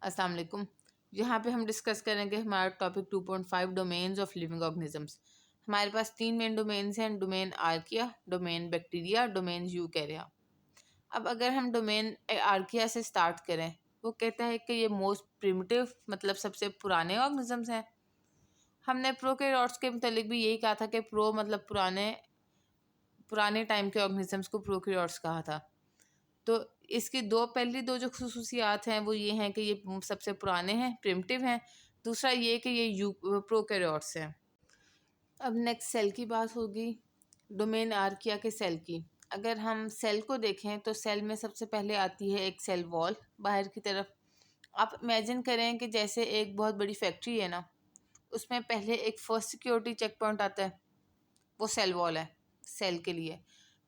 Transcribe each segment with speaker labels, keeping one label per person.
Speaker 1: अस्सलाम वालेकुम। यहाँ पे हम डिस्कस करेंगे हमारा topic 2.5 domains of living organisms. हमारे पास 3 मेन डोमेन्स हैं, domain archaea, domain bacteria, domain यूकैरिया। अब अगर हम डोमेन आर्किया से स्टार्ट करें, वो कहता है कि ये मोस्ट प्रिमिटिव मतलब सबसे पुराने ऑर्गेनिजम्स हैं। हमने प्रोकैरियोट्स के मुतालिक भी यही कहा था कि प्रो मतलब पुराने पुराने टाइम के ऑर्गेनिजम्स को प्रोकैरियोट्स कहा था। तो इसकी पहली दो जो खसूसियात हैं वो ये हैं कि ये सबसे पुराने हैं, प्रिमिटिव हैं। दूसरा ये कि ये प्रोकैरियोट्स हैं। अब नेक्स्ट सेल की बात होगी, डोमेन आर्किया के सेल की। अगर हम सेल को देखें तो सेल में सबसे पहले आती है एक सेल वॉल बाहर की तरफ। आप इमेजिन करें कि जैसे एक बहुत बड़ी फैक्ट्री है ना, उसमें पहले एक फर्स्ट सिक्योरिटी चेक पॉइंट आता है, वो सेल वॉल है सेल के लिए।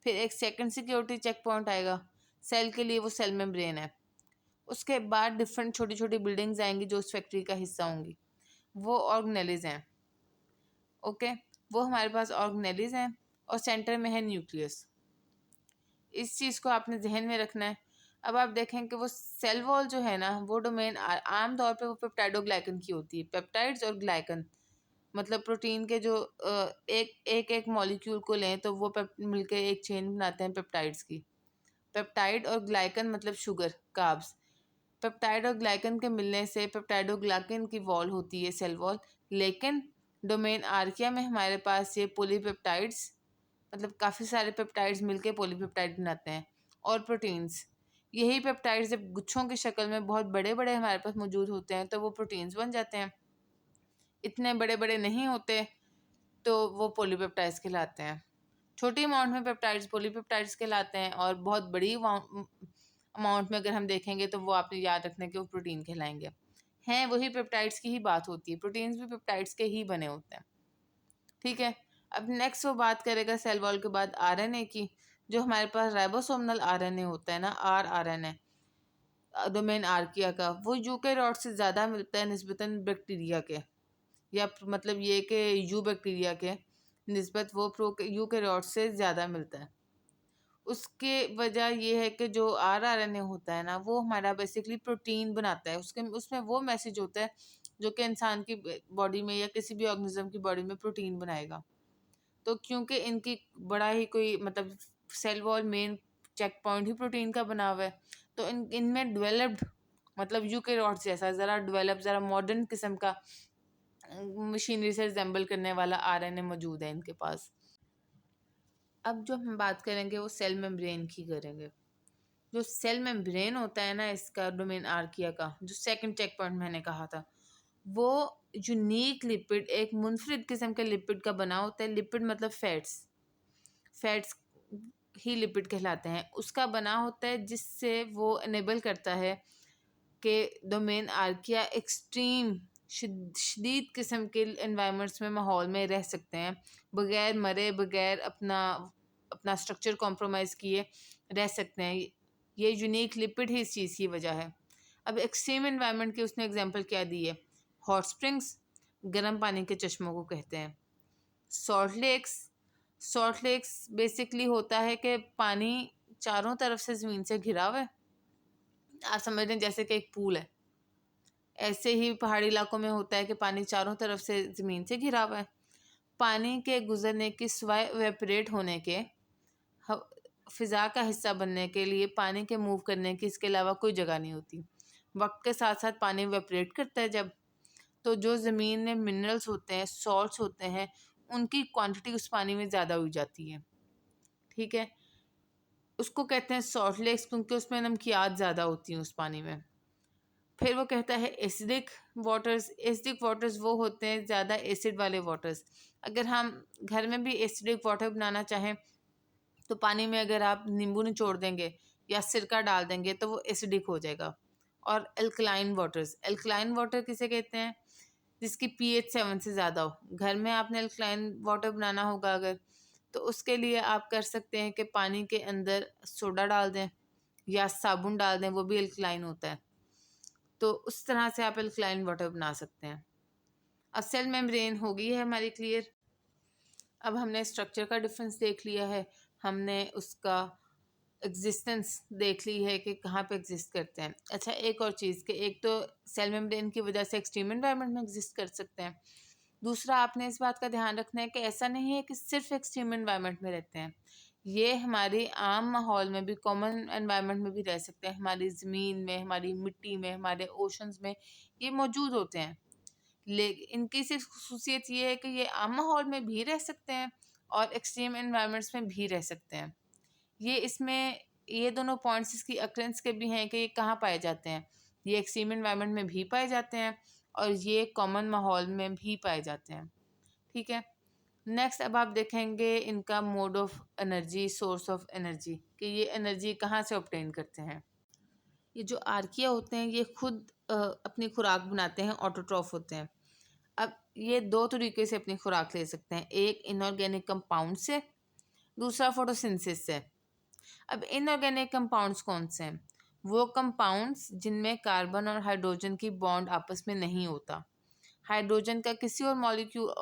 Speaker 1: फिर एक सेकंड सिक्योरिटी चेक पॉइंट आएगा सेल के लिए, वो सेल मेम्ब्रेन है। उसके बाद डिफरेंट छोटी छोटी बिल्डिंग्स आएंगी जो उस फैक्ट्री का हिस्सा होंगी, वो ऑर्गेनेलिज हैं। ओके, वो हमारे पास ऑर्गेनेलिज हैं और सेंटर में है न्यूक्लियस। इस चीज़ को आपने जहन में रखना है। अब आप देखें कि वो सेल वॉल जो है ना, वो डोमेन आम तौर पे वो पेप्टाइडोग्लाइकन की होती है। पेप्टाइड्स और ग्लाइकन मतलब प्रोटीन के जो एक मॉलिक्यूल को लें तो वो मिलकर एक चेन बनाते हैं पेप्टाइड्स की। पेप्टाइड और ग्लाइकन मतलब शुगर, कार्ब्स। पेप्टाइड और ग्लाइकन के मिलने से पेप्टाइडोग्लाइकन की वॉल होती है सेल वॉल। लेकिन डोमेन आर्किया में हमारे पास ये पॉलीपेप्टाइड्स मतलब काफ़ी सारे पेप्टाइड्स मिलके पॉलीपेप्टाइड बनाते हैं। और प्रोटीन्स, यही पेप्टाइड्स जब गुच्छों की शक्ल में बहुत बड़े बड़े हमारे पास मौजूद होते हैं तो वो प्रोटीन्स बन जाते हैं। इतने बड़े बड़े नहीं होते तो वो पॉलीपेप्टाइड्स कहलाते हैं। छोटी अमाउंट में पेप्टाइड्स पॉलीपेप्टाइड्स कहलाते हैं, और बहुत बड़ी अमाउंट में अगर हम देखेंगे तो वो आपने याद रखना कि वो प्रोटीन कहलाएंगे। हैं वही पेप्टाइड्स की ही बात होती है, प्रोटीन्स भी पेप्टाइड्स के ही बने होते हैं। ठीक है, अब नेक्स्ट वो बात करेगा सेल वॉल के बाद आरएनए की। जो हमारे पास राइबोसोमल आरएनए होता है ना, आरएनए डोमेन आर्किया का, वो यूकेरियोट से ज़्यादा मिलता है निस्बतन बैक्टीरिया के, या मतलब ये कि यू बैक्टीरिया के निस्बत वो यूकेरियोट से ज़्यादा मिलता है। उसके वजह ये है कि जो आरएनए होता है ना, वो हमारा बेसिकली प्रोटीन बनाता है। उसके उसमें वो मैसेज होता है जो कि इंसान की बॉडी में या किसी भी ऑर्गेनिज्म की बॉडी में प्रोटीन बनाएगा। तो क्योंकि इनकी बड़ा ही कोई मतलब cell wall main check point ही प्रोटीन का बना हुआ है, तो इनमें डेवलप्ड मतलब यूकेरियोट्स जैसा ज़रा डेवलप ज़रा मॉडर्न किस्म का मशीनरी से रिजेंबल करने वाला आरएनए मौजूद है इनके पास। अब जो हम बात करेंगे वो सेल मेम्ब्रेन की करेंगे। जो सेल मेम्ब्रेन होता है ना इसका, डोमेन आर्किया का, जो सेकंड चेक पॉइंट मैंने कहा था, वो यूनिक लिपिड, एक मुनफरिद किस्म के लिपिड का बना होता है। लिपिड मतलब फैट्स, फैट्स ही लिपिड कहलाते हैं। उसका बना होता है जिससे वो इनेबल करता है कि डोमेन आर्किया एक्सट्रीम शदीद किस्म के इन्वायरमेंट्स में, माहौल में रह सकते हैं, बगैर मरे, बगैर अपना अपना स्ट्रक्चर कॉम्प्रोमाइज़ किए रह सकते हैं। ये यूनिक लिपिड ही इस चीज़ की वजह है। अब एक्सट्रीम इन्वायरमेंट की उसने एग्जांपल क्या दी है? हॉट स्प्रिंग्स, गर्म पानी के चश्मों को कहते हैं। Salt lakes, salt lakes basically होता है कि पानी चारों तरफ से ज़मीन से घिरा हुआ है। आप समझ लें जैसे कि एक पूल है, ऐसे ही पहाड़ी इलाकों में होता है कि पानी चारों तरफ से ज़मीन से घिरा हुआ है। पानी के गुजरने की सिवाय वेपरेट होने के, फ़िज़ा का हिस्सा बनने के लिए, पानी के मूव करने की इसके अलावा कोई जगह नहीं होती। वक्त के साथ साथ पानी वेपरेट करता है जब, तो जो ज़मीन में मिनरल्स होते हैं, सॉल्ट्स होते हैं, उनकी क्वांटिटी उस पानी में ज़्यादा हो जाती है। ठीक है, उसको कहते हैं सॉल्ट लेक्स क्योंकि उसमें नमकियात ज़्यादा होती हैं उस पानी में। फिर वो कहता है एसिडिक वाटर्स। एसिडिक वाटर्स वो होते हैं ज़्यादा एसिड वाले वाटर्स। अगर हम घर में भी एसिडिक वाटर बनाना चाहें तो पानी में अगर आप नींबू निचोड़ देंगे या सिरका डाल देंगे तो वो एसिडिक हो जाएगा। और एल्कलाइन वाटर्स, एल्कलाइन वाटर किसे कहते हैं? जिसकी पीएच 7 से ज़्यादा हो। घर में आपने एल्कलाइन वाटर बनाना होगा अगर, तो उसके लिए आप कर सकते हैं कि पानी के अंदर सोडा डाल दें या साबुन डाल दें, वो भी एल्कलाइन होता है। तो उस तरह से आप एल्कलाइन वाटर बना सकते हैं। अब सेल मेम्ब्रेन हो गई है हमारी क्लियर। अब हमने स्ट्रक्चर का डिफरेंस देख लिया है, हमने उसका एग्जिस्टेंस देख ली है कि कहाँ पे एग्जिस्ट करते हैं। अच्छा, एक और चीज़ कि एक तो सेल मेम्ब्रेन की वजह से एक्सट्रीम एनवायरनमेंट में एग्जिस्ट कर सकते हैं। दूसरा, आपने इस बात का ध्यान रखना है कि ऐसा नहीं है कि सिर्फ एक्सट्रीम एनवायरनमेंट में रहते हैं, ये हमारी आम माहौल में भी, कॉमन एनवायरनमेंट में भी रह सकते हैं। हमारी ज़मीन में, हमारी मिट्टी में, हमारे ओशंस में ये मौजूद होते हैं। लेकिन इनकी सिर्फ खसूसियत ये है कि ये आम माहौल में भी रह सकते हैं और एक्सट्रीम एनवायरनमेंट्स में भी रह सकते हैं। ये इसमें ये दोनों पॉइंट्स इसकी अक्रेंस के भी हैं कि ये कहाँ पाए जाते हैं। ये एक्सट्रीम एनवायरनमेंट में भी पाए जाते हैं और ये कॉमन माहौल में भी पाए जाते हैं। ठीक है। नेक्स्ट, अब आप देखेंगे इनका mode of energy, source of energy, कि ये एनर्जी कहाँ से ऑब्टेन करते हैं। ये जो आर्किया होते हैं ये खुद अपनी खुराक बनाते हैं, ऑटोट्रॉफ होते हैं। अब ये दो तरीके से अपनी खुराक ले सकते हैं, एक इनऑर्गेनिक कंपाउंड से, दूसरा फोटोसिंथेसिस से। अब इनऑर्गेनिक कंपाउंड्स कौन से हैं? वो कंपाउंड्स जिनमें कार्बन और हाइड्रोजन की बॉन्ड आपस में नहीं होता। हाइड्रोजन का किसी और मॉलिक्यूल,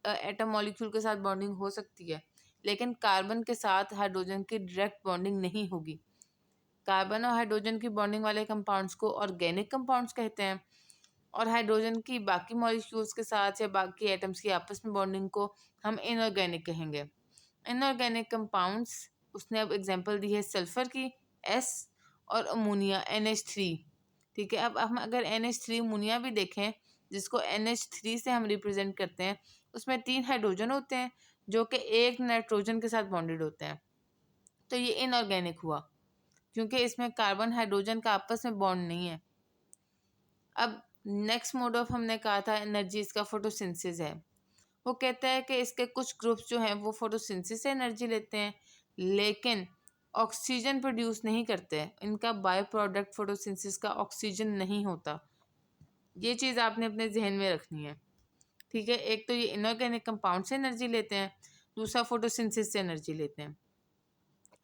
Speaker 1: एटम मॉलिक्यूल के साथ बॉन्डिंग हो सकती है, लेकिन कार्बन के साथ हाइड्रोजन की डायरेक्ट बॉन्डिंग नहीं होगी। कार्बन और हाइड्रोजन की बॉन्डिंग वाले कंपाउंड्स को ऑर्गेनिक कंपाउंड्स कहते हैं, और हाइड्रोजन की बाकी मॉलिक्यूल्स के साथ या बाकी एटम्स की आपस में बॉन्डिंग को हम इनऑर्गेनिक कहेंगे। इनऑर्गेनिक कंपाउंड्स, उसने अब एग्जांपल दी है सल्फर की, एस, और अमोनिया, NH3। ठीक है। अब हम अगर NH3 अमोनिया भी देखें, जिसको NH3 से हम रिप्रेजेंट करते हैं, उसमें 3 हाइड्रोजन होते हैं जो कि एक नाइट्रोजन के साथ बॉन्डेड होते हैं। तो ये इनऑर्गेनिक हुआ क्योंकि इसमें कार्बन हाइड्रोजन का आपस में बॉन्ड नहीं है। अब नेक्स्ट मोड ऑफ हमने कहा था एनर्जी, इसका फोटोसिंथेसिस है। वो कहता है कि इसके कुछ ग्रुप्स जो हैं वो फोटोसिंथेसिस से एनर्जी लेते हैं, लेकिन ऑक्सीजन प्रोड्यूस नहीं करते हैं। इनका बाय प्रोडक्ट फोटोसिंथेसिस का ऑक्सीजन नहीं होता। ये चीज़ आपने अपने जहन में रखनी है। ठीक है। एक तो ये इनऑर्गेनिक कंपाउंड से एनर्जी लेते हैं, दूसरा फोटोसिंथेसिस से एनर्जी लेते हैं।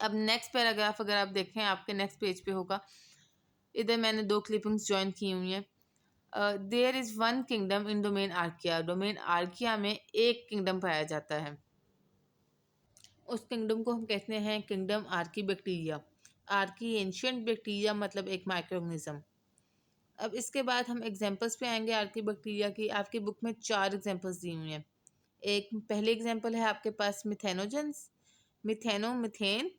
Speaker 1: अब नेक्स्ट पैराग्राफ अगर आप देखें, आपके नेक्स्ट पेज पे होगा, इधर मैंने 2 क्लिपिंग्स ज्वाइन की हुई हैं। There is one kingdom in domain archaea. Domain archaea में एक किंगडम पाया जाता है। उस किंगडम को हम कहते हैं kingdom Archie bacteria. Archie ancient bacteria, मतलब एक माइक्रोऑर्गेनिज्म। अब इसके बाद हम एग्जांपल्स पे आएंगे आर्की बैक्टीरिया की। आपकी बुक में 4 एग्जांपल्स दी हुई हैं। एक पहले एग्जांपल है आपके पास मिथेनोजेंस। मिथेन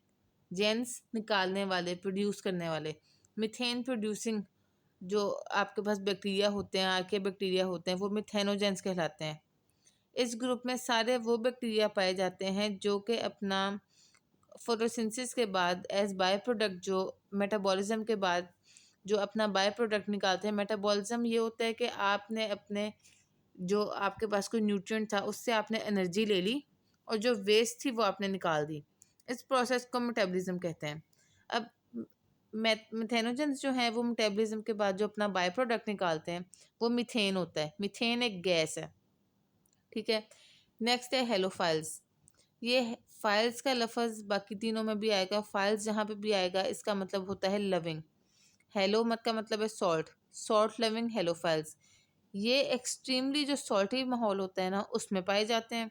Speaker 1: जेंस, निकालने वाले, प्रोड्यूस करने वाले। मिथेन प्रोड्यूसिंग जो आपके पास बैक्टीरिया होते हैं, आर्किया बैक्टीरिया होते हैं, वो मिथेनोजेंस कहलाते हैं। इस ग्रुप में सारे वो बैक्टीरिया पाए जाते हैं जो कि अपना फोटोसिंथेसिस के बाद एज बाय प्रोडक्ट, जो मेटाबॉलिज्म के बाद जो अपना बाय प्रोडक्ट निकालते हैं। मेटाबॉलिज्म ये होता है कि आपने अपने जो आपके पास कोई न्यूट्रिएंट था उससे आपने एनर्जी ले ली और जो वेस्ट थी वो आपने निकाल दी। इस प्रोसेस को मेटाबॉलिज्म कहते हैं। अब मिथेनोजेंस जो है वो मेटाबॉलिज्म के बाद जो अपना बाय प्रोडक्ट निकालते हैं वो मीथेन होता है। मीथेन एक गैस है। ठीक है। नेक्स्ट है हेलोफाइल्स। ये फाइल्स का लफज बाकी तीनों में भी आएगा। फाइल्स जहाँ पे भी आएगा इसका मतलब होता है लविंग। हेलो मत का मतलब है सॉल्ट, सॉल्ट लविंग हेलोफाइल्स। ये एक्सट्रीमली जो सॉल्टी माहौल होता है ना उसमें पाए जाते हैं।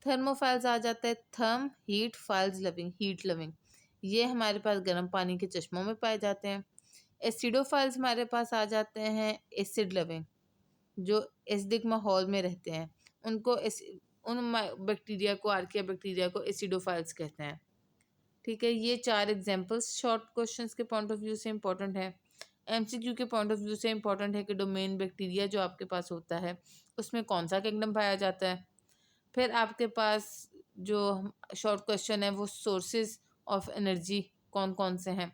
Speaker 1: थर्मोफाइल्स आ जाता है, therm heat, philes loving, heat loving. ये हमारे पास गर्म पानी के चश्मों में पाए जाते हैं। एसिडोफाइल्स हमारे पास आ जाते हैं, एसिड लविंग, जो एसिडिक माहौल में रहते हैं। उनको उन बैक्टीरिया को, आर्किया बैक्टीरिया को एसिडोफाइल्स कहते हैं। ठीक है। ये 4 एग्जांपल्स शॉर्ट क्वेश्चंस के पॉइंट ऑफ व्यू से इंपॉर्टेंट है। MCQ के पॉइंट ऑफ व्यू से इंपॉर्टेंट है कि डोमेन बैक्टीरिया जो आपके पास होता है उसमें कौन सा किंगडम पाया जाता है। फिर आपके पास जो शॉर्ट क्वेश्चन है वो सोर्सेज ऑफ एनर्जी कौन कौन से हैं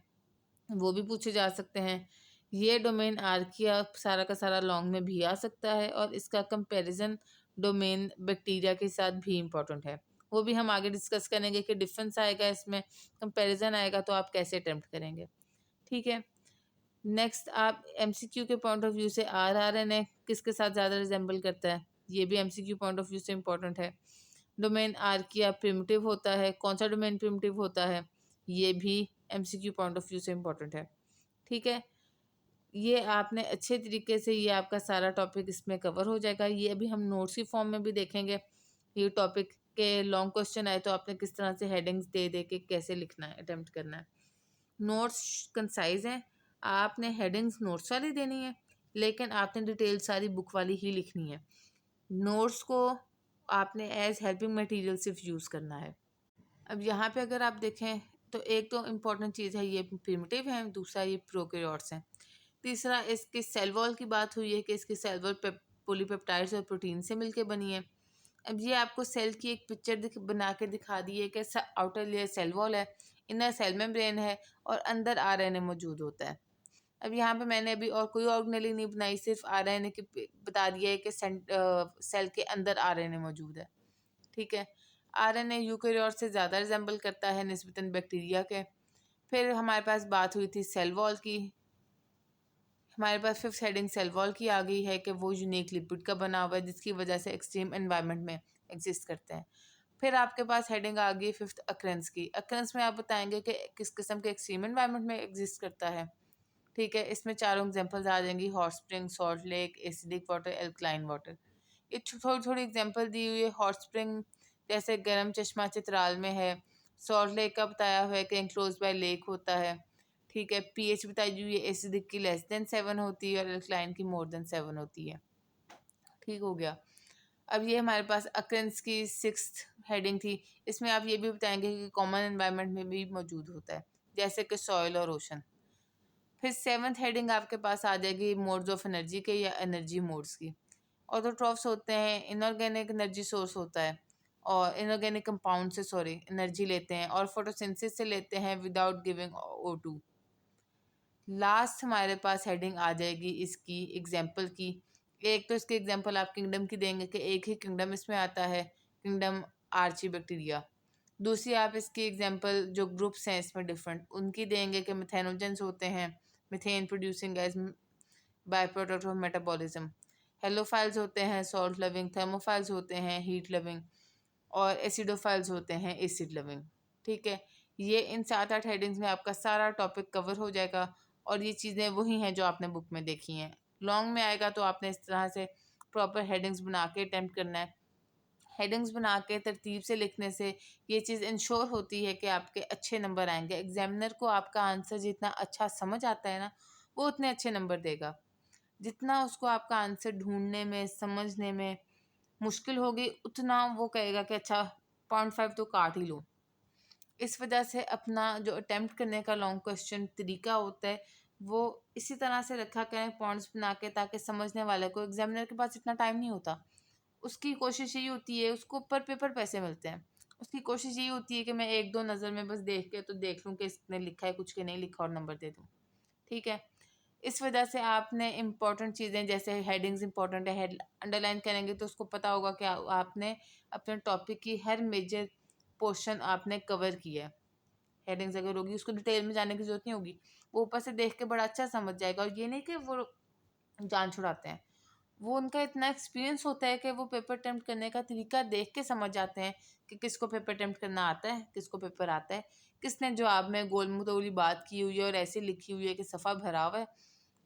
Speaker 1: वो भी पूछे जा सकते हैं। ये डोमेन आर्किया सारा का सारा लॉन्ग में भी आ सकता है और इसका कंपैरिजन डोमेन बैक्टीरिया के साथ भी इम्पोर्टेंट है। वो भी हम आगे डिस्कस करेंगे कि डिफरेंस आएगा, इसमें कंपैरिजन आएगा तो आप कैसे अटेम्प्ट करेंगे। ठीक है। नेक्स्ट, आप MCQ के पॉइंट ऑफ व्यू से RRNA किसके साथ ज़्यादा रिजेंबल करता है, ये भी MCQ पॉइंट ऑफ व्यू से इम्पोर्टेंट है। डोमेन आर्किया प्रिमिटिव होता है, कौन सा डोमेन प्रिमिटिव होता है, ये भी MCQ पॉइंट ऑफ व्यू से इम्पोर्टेंट है। ठीक है। ये आपने अच्छे तरीके से, ये आपका सारा टॉपिक इसमें कवर हो जाएगा। ये अभी हम नोट्स की फॉर्म में भी देखेंगे ये टॉपिक, कि लॉन्ग क्वेश्चन आए तो आपने किस तरह से हेडिंग्स दे दे के कैसे लिखना है, अटेम्प्ट करना है। नोट्स कंसाइज हैं, आपने हेडिंग्स नोट्स वाली देनी है, लेकिन आपने डिटेल सारी बुक वाली ही लिखनी है। नोट्स को आपने एज हेल्पिंग मटेरियल सिर्फ यूज़ करना है। अब यहाँ पे अगर आप देखें तो एक तो इम्पॉर्टेंट चीज़ है, ये प्रिमिटिव है, दूसरा ये प्रोकैरियोट्स हैं, तीसरा इसकी सेल वॉल की बात हुई है कि इसकी सेल वॉल पॉलीपेप्टाइड्स और प्रोटीन से मिलके बनी है। अब ये आपको सेल की एक पिक्चर बना के दिखा दी है कि आउटर लेयर सेल वॉल है, इनर सेल मेम्ब्रेन है और अंदर आरएनए मौजूद होता है। अब यहाँ पे मैंने अभी और कोई ऑर्गेनेली नहीं बनाई, सिर्फ आरएनए की बता दिया है कि सेल के अंदर आरएनए मौजूद है। ठीक है, आरएनए यूकेरियोट से ज़्यादा रिजेंबल करता है निस्बतन बैक्टीरिया के। फिर हमारे पास बात हुई थी सेल वॉल की, हमारे पास फिफ्थ हेडिंग सेल वॉल की आ गई है कि वो यूनिक लिपिड का बना हुआ है जिसकी वजह से एक्सट्रीम एनवायरनमेंट में एग्जिस्ट करते हैं। फिर आपके पास हेडिंग आ गई फिफ्थ अक्रेंस की। अक्रेंस में आप बताएंगे कि किस किस्म के एक्सट्रीम एनवायरनमेंट में एग्जिस्ट करता है। ठीक है, इसमें चारों एग्जांपल्स आ जाएंगी, hot spring, salt lake, acidic water, alkaline water. ये थोड़ी थोड़ी एग्जांपल दी हुई है। हॉट स्प्रिंग जैसे गर्म चश्मा चित्राल में है। सॉल्ट लेक का बताया हुआ है कि एंक्लोज बाय लेक होता है। ठीक है, पीएच बताई हुई है, एसिडिक की <7 होती है और एल्कलाइन की <7 होती है। ठीक हो गया। अब ये हमारे पास अक्रेंस की सिक्स्थ हेडिंग थी, इसमें आप ये भी बताएंगे कि कॉमन एनवायरनमेंट में भी मौजूद होता है जैसे कि सॉइल और ओशन। फिर सेवन्थ हेडिंग आपके पास आ जाएगी मोड्स ऑफ एनर्जी के या एनर्जी मोड्स की। ऑटोट्रॉफ्स होते हैं, इनऑर्गेनिक एनर्जी सोर्स होता है और इनऑर्गेनिक कंपाउंड से एनर्जी लेते हैं और फोटोसिंथेसिस से लेते हैं विदाउट गिविंग O2। लास्ट हमारे पास हेडिंग आ जाएगी इसकी एग्जाम्पल की। एक तो इसके एग्जाम्पल आप किंगडम की देंगे कि एक ही किंगडम इसमें आता है, किंगडम आर्ची बैक्टीरिया। दूसरी आप इसकी एग्जांपल जो ग्रुप्स हैं इसमें डिफरेंट उनकी देंगे कि मिथेनोजेंस होते हैं, methane producing as by product of metabolism. Halophiles होते हैं सॉल्ट लविंग, थर्मोफाइल्स होते हैं हीट लविंग और एसिडोफाइल्स होते हैं एसिड लविंग। ठीक है, ये इन 7-8 हेडिंग्स में आपका सारा टॉपिक कवर हो जाएगा और ये चीज़ें वही हैं जो आपने बुक में देखी हैं। लॉन्ग में आएगा तो आपने इस तरह से प्रॉपर हेडिंग्स बना के अटेम्प्ट करना है। हेडिंग्स बना के तरतीब से लिखने से ये चीज़ इंश्योर होती है कि आपके अच्छे नंबर आएंगे। एग्जामिनर को आपका आंसर जितना अच्छा समझ आता है ना, वो उतने अच्छे नंबर देगा। जितना उसको आपका आंसर ढूंढने में समझने में मुश्किल होगी उतना वो कहेगा कि अच्छा 0.5 तो काट ही लो। इस वजह से अपना जो अटेम्प्ट करने का लॉन्ग क्वेश्चन तरीका होता है वो इसी तरह से रखा करें पॉइंट्स बना के, ताकि समझने वाले को, एग्जामिनर के पास इतना टाइम नहीं होता, उसकी कोशिश यही होती है, उसको पर पेपर पैसे मिलते हैं, उसकी कोशिश यही होती है कि मैं एक दो नज़र में बस देख के तो देख लूँ कि इसने लिखा है कुछ के नहीं लिखा और नंबर दे दूँ। ठीक है, इस वजह से आपने इम्पोर्टेंट चीज़ें जैसे हेडिंग्स इंपॉर्टेंट है, हेड अंडरलाइन करेंगे तो उसको पता होगा कि आपने अपने टॉपिक की हर मेजर पोर्शन आपने कवर किया है। हेडिंग्स अगर होगी उसको डिटेल में जाने की जरूरत नहीं होगी, वो ऊपर से देख के बड़ा अच्छा समझ जाएगा। और ये नहीं कि वो जान छुड़ाते हैं, वो उनका इतना एक्सपीरियंस होता है कि वो पेपर अटेम्प्ट करने का तरीका देख के समझ जाते हैं कि किसको पेपर अटेम्प्ट करना आता है, किसको पेपर आता है, किसने जवाब में गोल मटोली बात की हुई है और ऐसे लिखी हुई है कि सफ़ा भरा हुआ है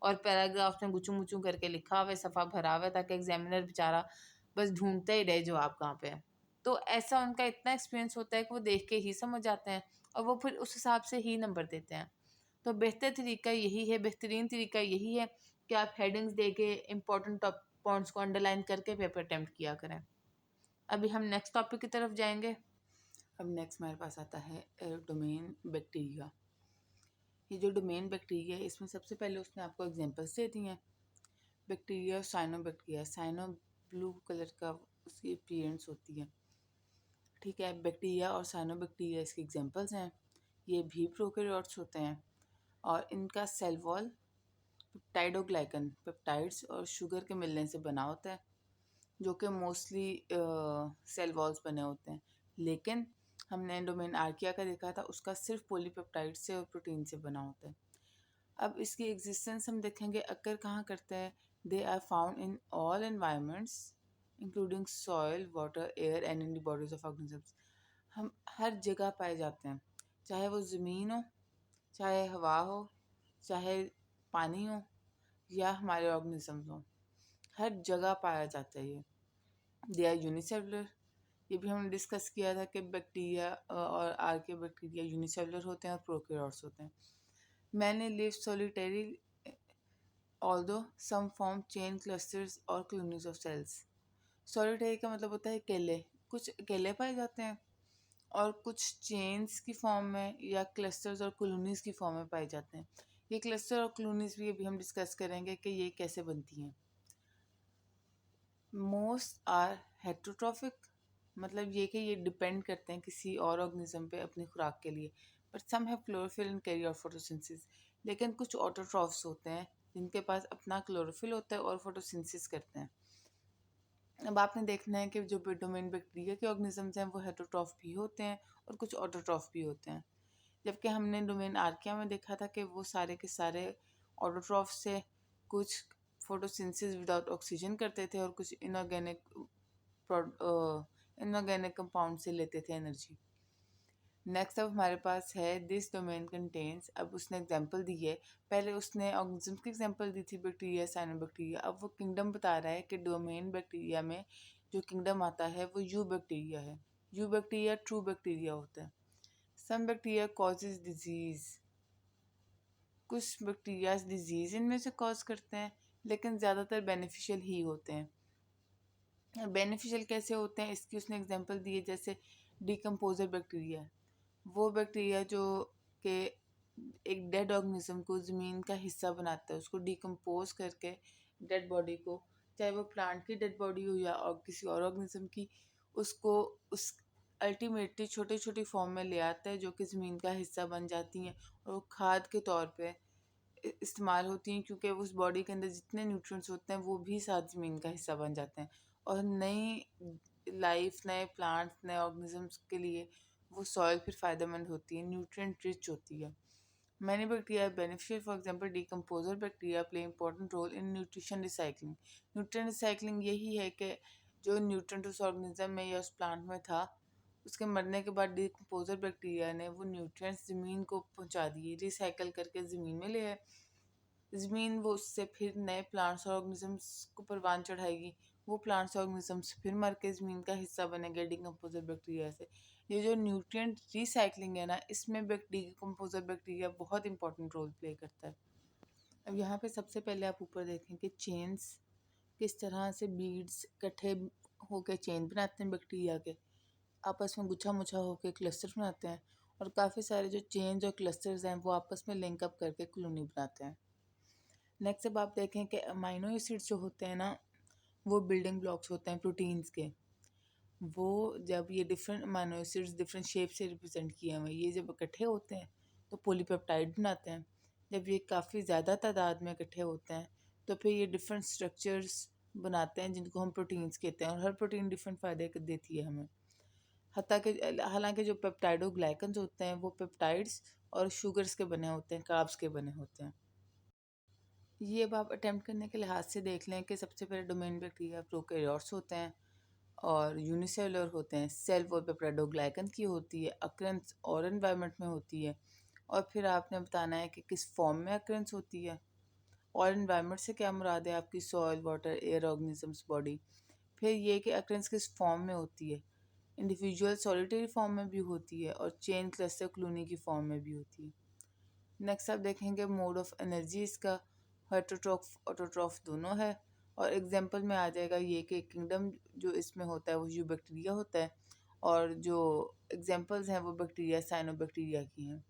Speaker 1: और पैराग्राफ में गुचू मुचू करके लिखा हुआ है, सफ़ा भरा हुआ है, ताकि एग्जामिनर बेचारा बस ढूंढते ही रहे जवाब कहाँ पे है। तो ऐसा उनका इतना एक्सपीरियंस होता है कि वो देख के ही समझ जाते हैं और वो फिर उस हिसाब से ही नंबर देते हैं। तो बेहतर तरीका यही है, बेहतरीन तरीका यही है कि आप हेडिंग्स दे के इम्पोर्टेंट पॉइंट्स को अंडरलाइन करके पेपर अटेम्प्ट किया करें। अभी हम नेक्स्ट टॉपिक की तरफ जाएंगे। अब नेक्स्ट हमारे पास आता है डोमेन बैक्टीरिया। ये जो डोमेन बैक्टीरिया है इसमें सबसे पहले उसने आपको एग्जांपल्स दे दी हैं। Bacteria, cyano bacteria, cyano blue colour का उसकी अपीयरेंस होती है। ठीक है, बैक्टीरिया और साइनो बैक्टीरिया इसके एग्जांपल्स हैं। ये भी प्रोकैरियोट्स होते हैं और इनका सेल वॉल पेप्टाइडोग्लाइकन, पेप्टाइड्स और शुगर के मिलने से बना होता है, जो कि मोस्टली सेल वॉल्स बने होते हैं। लेकिन हमने डोमेन आर्किया का देखा था, उसका सिर्फ पॉलीपेप्टाइड से और प्रोटीन से बना होता है। अब इसकी एग्जिस्टेंस हम देखेंगे अक्कर कहाँ करता है। They are found in all environments including soil, water, air and in the bodies of organisms. हम हर जगह पाए जाते हैं, चाहे वो ज़मीन हो, चाहे हवा हो, चाहे पानी हो या हमारे ऑर्गेनिजम्स हो, हर जगह पाया जाता है ये। दे आर यूनिसेलुलर, ये भी हमने डिस्कस किया था कि बैक्टीरिया और आर्किया बैक्टीरिया यूनिसेलुलर होते हैं और प्रोकैरियोट्स होते हैं। Many live solitary although some form chain clusters और कॉलोनीज ऑफ सेल्स। सॉलिटरी का मतलब होता है अकेले, कुछ अकेले पाए जाते हैं और कुछ चेन्स की फॉर्म में या क्लस्टर्स और कॉलोनीज की फॉर्म में पाए जाते हैं। ये क्लस्टर और कॉलोनीज भी अभी हम डिस्कस करेंगे कि ये कैसे बनती हैं। मोस्ट आर हेट्रोट्रॉफिक, मतलब ये कि ये डिपेंड करते हैं किसी और ऑर्गेनिज्म पे अपनी खुराक के लिए। But some have chlorophyll and carry out photosynthesis, लेकिन कुछ ऑटोट्रॉफ्स होते हैं जिनके पास अपना क्लोरोफिल होता है और फोटोसिंथेसिस करते हैं। अब आपने देखना है कि जो डोमेन बैक्टीरिया के ऑर्गेनिजम्स हैं वो हेटरोट्रॉफ भी होते हैं और कुछ ऑटोट्रॉफ भी होते हैं, जबकि हमने डोमेन आर्किया में देखा था कि वो सारे के सारे ऑटोट्रॉफ से कुछ फोटोसिंथेसिस विदाउट ऑक्सीजन करते थे और कुछ इनऑर्गेनिक कंपाउंड से लेते थे एनर्जी। नेक्स्ट अब हमारे पास है दिस डोमेन कंटेन्स, अब उसने एग्जांपल दी है। पहले उसने ऑर्गेनिजम्स की एग्जांपल दी थी, बैक्टीरिया, साइनोबैक्टीरिया। अब वो किंगडम बता रहा है कि डोमेन बैक्टीरिया में जो किंगडम आता है वो यू बैक्टीरिया है। यू बैक्टीरिया ट्रू बैक्टीरिया होता है। सम बैक्टीरिया कॉजेज डिजीज, कुछ बैक्टीरिया डिजीज इनमें से कॉज करते हैं, लेकिन ज़्यादातर बेनिफिशियल ही होते हैं। बेनिफिशियल कैसे होते हैं इसकी उसने एग्जांपल दी है, जैसे डिकम्पोजर बैक्टीरिया, वो बैक्टीरिया जो कि एक डेड ऑर्गेनिज्म को ज़मीन का हिस्सा बनाता है, उसको डिकम्पोज करके डेड बॉडी को, चाहे वो प्लांट की डेड बॉडी हो या और किसी और ऑर्गेनिज्म की, उसको उस अल्टीमेटली छोटी छोटी फॉर्म में ले आता है जो कि ज़मीन का हिस्सा बन जाती हैं और वो खाद के तौर पे इस्तेमाल होती हैं, क्योंकि उस बॉडी के अंदर जितने न्यूट्रिएंट्स होते हैं वो भी साथ ज़मीन का हिस्सा बन जाते हैं और नई लाइफ, नए प्लांट्स, नए ऑर्गेनिजम्स के लिए वो सॉइल फिर फ़ायदेमंद होती है, न्यूट्रिएंट रिच होती है। Many bacteria beneficial, for example decomposer bacteria play important role in nutrition recycling. Nutrient recycling यही है कि जो न्यूट्रिएंट उस ऑर्गेनिज्म में या उस प्लांट में था, उसके मरने के बाद डिकम्पोजर बैक्टीरिया ने वो न्यूट्रिएंट्स ज़मीन को पहुंचा दिए, रिसाइकल करके ज़मीन में ले आए। ज़मीन वो उससे फिर नए प्लांट्स और ऑर्गेनिजम्स को परवान चढ़ाएगी, वो प्लांट्स और ऑर्गेनिजम्स फिर मर के ज़मीन का हिस्सा बनेंगे डिकम्पोजर बैक्टीरिया से। ये जो न्यूट्रिएंट रिसाइकलिंग है ना, इसमें डिकम्पोजर बैक्टीरिया बहुत इंपॉर्टेंट रोल प्ले करता है। अब यहाँ पे सबसे पहले आप ऊपर देखें कि चेन्स किस तरह से बीड्स इकट्ठे होकर चेन बनाते हैं बैक्टीरिया के, आपस में गुच्छा मुच्छा होकर क्लस्टर बनाते हैं और काफ़ी सारे जो चेन्स और क्लस्टर्स हैं वो आपस में लिंकअप करके कॉलोनी बनाते हैं। नेक्स्ट अब आप देखें कि अमाइनो एसिड्स जो होते हैं ना, वो बिल्डिंग ब्लॉक्स होते हैं प्रोटीन्स के। वो जब ये different amino acids different shape से रिप्रेजेंट किए हुए, ये जब इकट्ठे होते हैं तो पॉलीपेप्टाइड बनाते हैं। जब ये काफ़ी ज़्यादा तादाद में इकट्ठे होते हैं तो फिर ये डिफरेंट स्ट्रक्चर्स बनाते हैं जिनको हम प्रोटीन्स कहते हैं, और हर प्रोटीन डिफरेंट फ़ायदे देती है हमें। हत्ता कि हालांकि जो पेप्टाइडोग्लाइकन्स होते हैं वो पेप्टाइड्स और शुगर्स के बने होते हैं, कार्ब्स के बने होते हैं। ये अब आप अटेम्प्ट करने के लिहाज से देख लें कि सबसे पहले डोमेन बैक्टीरिया प्रोकैरियोट्स होते हैं और यूनिसेलुलर होते हैं। सेल वॉल पे पेप्टाइडोग्लाइकन की होती है, अक्रेंस और एनवायरनमेंट में होती है, और फिर आपने बताना है कि किस फॉर्म में अक्रेंस होती है। और एनवायरनमेंट से क्या मुराद है आपकी, soil, water, air, organisms, body. फिर ये कि अक्रेंस किस फॉर्म में होती है, इंडिविजुअल सॉलिटरी फॉर्म में भी होती है और चेन क्लस्टर कॉलोनी की फॉर्म में भी होती है। नेक्स्ट आप देखेंगे मोड ऑफ एनर्जी इसका हेटरोट्रॉफ ऑटोट्रॉफ दोनों है, और एग्जांपल में आ जाएगा ये कि किंगडम जो इसमें होता है वो यू बैक्टीरिया होता है, और जो एग्जांपल्स हैं वो बैक्टीरिया, साइनोबैक्टीरिया की हैं।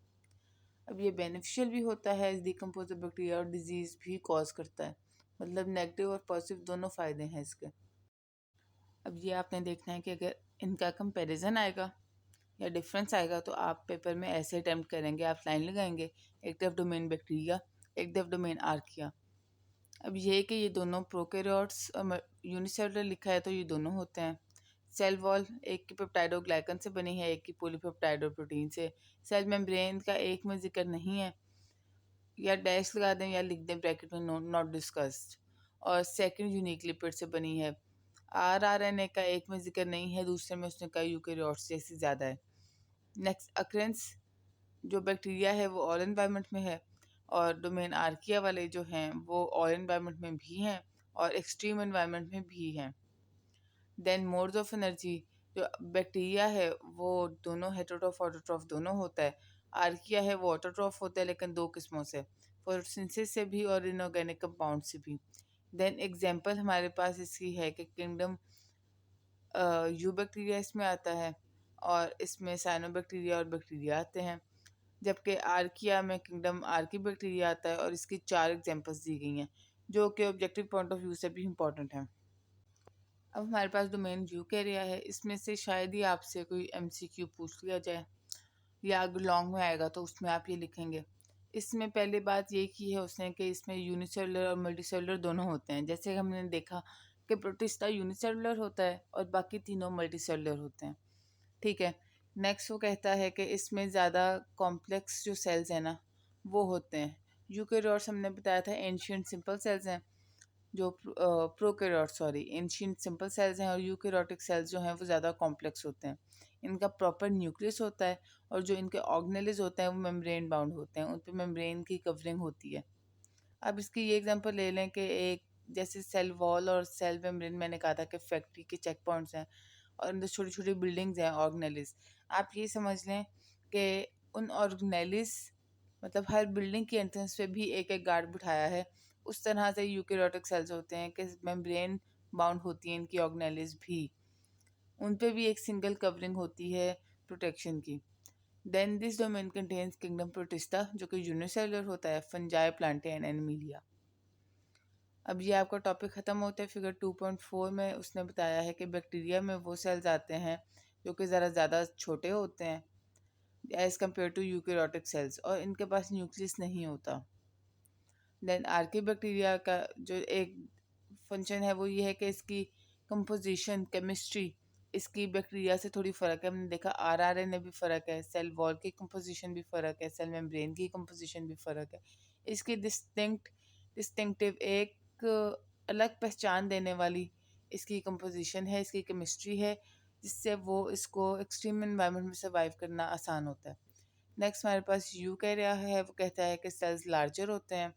Speaker 1: अब ये बेनिफिशियल भी होता है डिकम्पोजर बैक्टीरिया और डिजीज़ भी कॉज करता है, मतलब नेगेटिव और पॉजिटिव दोनों फ़ायदे हैं इसके। अब ये आपने देखना है कि अगर इनका कंपैरिजन आएगा या डिफरेंस आएगा तो आप पेपर में ऐसे अटैम्प्ट करेंगे, आप लाइन लगाएंगे, एक तरफ डोमेन बैक्टीरिया, एक तरफ डोमेन आर्किया। अब ये है कि ये दोनों प्रोकैरियोट्स यूनिसेलुलर लिखा है तो ये दोनों होते हैं। सेल वॉल एक की पेप्टाइडोग्लाइकन से बनी है, एक की पॉलीपेप्टाइड प्रोटीन से। सेल मेम्ब्रेन का एक में जिक्र नहीं है, या डैश लगा दें या लिख दें ब्रैकेट में नॉट डिस्कस्ड। और सेकंड यूनिक लिपिड से बनी है। आरआरएनए का एक में जिक्र नहीं है, दूसरे में उसने कहा यूकैरियोट्स जैसी ज़्यादा है। नेक्स्ट अक्रेंस जो बैक्टीरिया है वो ऑल एनवायरनमेंट में है, और डोमेन आर्किया वाले जो हैं वो ऑल एनवायरनमेंट में भी हैं और एक्सट्रीम एनवायरनमेंट में भी हैं। देन मोड्स ऑफ एनर्जी, जो बैक्टीरिया है वो दोनों हेटेरोट्रॉफ ऑटोट्रॉफ दोनों होता है। आर्किया है वो ऑटोट्रॉफ होता है लेकिन दो किस्मों से, फोटोसिंथेसिस से भी और इनऑर्गेनिक कंपाउंड से भी। देन एग्जांपल हमारे पास इसकी है कि किंगडम यू बैक्टीरिया इसमें आता है और इसमें साइनोबैक्टीरिया और बैक्टीरिया आते हैं, जबकि आर्किया में किंगडम आर्की बैक्टीरिया आता है और इसकी 4 एग्जांपल्स दी गई हैं जो कि ऑब्जेक्टिव पॉइंट ऑफ व्यू से भी इम्पोर्टेंट हैं। अब हमारे पास डोमेन यूकेरिया है, इसमें से शायद ही आपसे कोई एमसीक्यू पूछ लिया जाए या अगर लॉन्ग में आएगा तो उसमें आप ये लिखेंगे। इसमें पहली बात ये की है उसने कि इसमें यूनिसेलुलर और मल्टीसेलुलर दोनों होते हैं, जैसे हमने देखा कि प्रोटिस्टा यूनिसेलुलर होता है और बाकी तीनों मल्टीसेलुलर होते हैं। ठीक है, नेक्स्ट वो कहता है कि इसमें ज़्यादा कॉम्प्लेक्स जो सेल्स हैं ना वो होते हैं। यूकेरियोट्स हमने बताया था एंशियंट सिंपल सेल्स हैं, जो prokaryote sorry ancient simple cells हैं, और यूकेरियोटिक सेल्स जो हैं वो ज़्यादा कॉम्प्लेक्स होते हैं। इनका प्रॉपर न्यूक्लियस होता है और जो इनके ऑर्गेनेल्स होते हैं वो मेम्ब्रेन बाउंड होते हैं, उन पर मेम्ब्रेन की कवरिंग होती है। अब इसकी ये एग्जांपल ले लें कि एक जैसे सेल वॉल और सेल मेम्ब्रेन मैंने कहा था कि फैक्ट्री के चेक पॉइंट्स हैं और अंदर छोटी छोटी बिल्डिंग्स हैं ऑर्गेनेलिस। आप ये समझ लें कि उन ऑर्गेनेलिस मतलब हर बिल्डिंग की एंट्रेंस पे भी एक एक गार्ड बिठाया है। उस तरह से यूकेरियोटिक सेल्स होते हैं कि मेम्ब्रेन बाउंड होती हैं इनकी ऑर्गेनेलिस भी, उन पे भी एक सिंगल कवरिंग होती है प्रोटेक्शन की। Then this domain contains kingdom protista जो कि यूनिसेलुलर होता है, फंजाई, प्लांटे एंड एनिमिलिया। अब ये आपका टॉपिक ख़त्म होता है। फिगर 2.4 में उसने बताया है कि बैक्टीरिया में वो सेल्स आते हैं जो कि ज़्यादा छोटे होते हैं as compare to eukaryotic cells और इनके पास न्यूक्लियस नहीं होता। देन आर्की बैक्टीरिया का जो एक फंक्शन है वो ये है कि इसकी कंपोजिशन केमिस्ट्री इसकी बैक्टीरिया से थोड़ी फ़र्क है। हमने देखा आरआरएनए भी फ़र्क है, सेल वॉल की कंपोजिशन भी फ़र्क है, सेल मेम्ब्रेन की कंपोजिशन भी फ़र्क है। इसकी डिस्टिंक्टिव एक अलग पहचान देने वाली इसकी कंपोजिशन है, इसकी केमिस्ट्री है, जिससे वो इसको एक्सट्रीम एनवायरनमेंट में सर्वाइव करना आसान होता है। नेक्स्ट हमारे पास यूकेरिया है, वो कहता है कि सेल्स लार्जर होते हैं।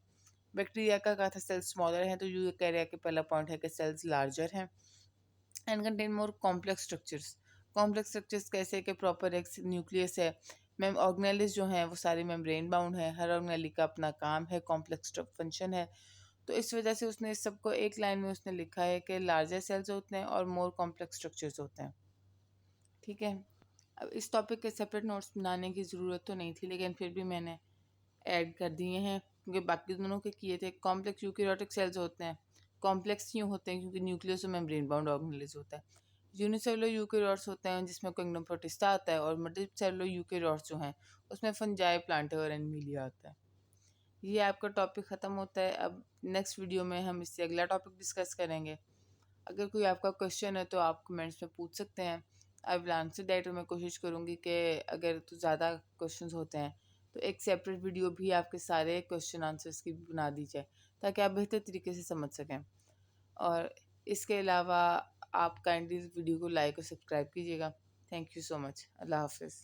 Speaker 1: बैक्टीरिया का कहा था सेल्स स्मॉलर हैं, तो यूकेरिया के पहला पॉइंट है कि सेल्स लार्जर हैं and contain more complex structures. Complex structures कैसे कि प्रॉपर एक न्यूक्लियस है, मैम ऑर्गेनेलिस जो हैं वो सारी मेम्ब्रेन बाउंड है, हर ऑर्गेनेली का अपना काम है, कॉम्प्लेक्स फंक्शन है। तो इस वजह से उसने इस सबको एक लाइन में उसने लिखा है कि लार्जर सेल्स होते हैं और मोर कॉम्प्लेक्स स्ट्रक्चर्स होते हैं। ठीक है, अब इस टॉपिक के सेपरेट नोट्स बनाने की ज़रूरत तो नहीं थी लेकिन फिर भी मैंने ऐड कर दिए हैं क्योंकि बाकी दोनों के किए थे। कॉम्प्लेक्स यूकेरियोटिक सेल्स होते हैं, कॉम्प्लेक्स क्यों होते हैं क्योंकि न्यूक्लियस और मेम्ब्रेन बाउंड ऑर्गेनेल्स होता है। यूनिसेलुलर यूकेरियोट्स होते हैं जिसमें किंगडम प्रोटिस्टा आता है, और मल्टीसेलुलर यूकेरियोट्स जो हैं उसमें फंजाई, प्लांटे और एनिमिलिया आता है। ये आपका टॉपिक ख़त्म होता है। अब नेक्स्ट वीडियो में हम इससे अगला टॉपिक डिस्कस करेंगे। अगर कोई आपका क्वेश्चन है तो आप कमेंट्स में पूछ सकते हैं। आई विल आंसर दैट, और मैं कोशिश करूँगी कि अगर तो ज़्यादा क्वेश्चंस होते हैं तो एक सेपरेट वीडियो भी आपके सारे क्वेश्चन आंसर्स की बना दी जाए ताकि आप बेहतर तरीके से समझ सकें। और इसके अलावा आप काइंडली इस वीडियो को लाइक और सब्सक्राइब कीजिएगा। Thank you so much. अल्लाह हाफिज़।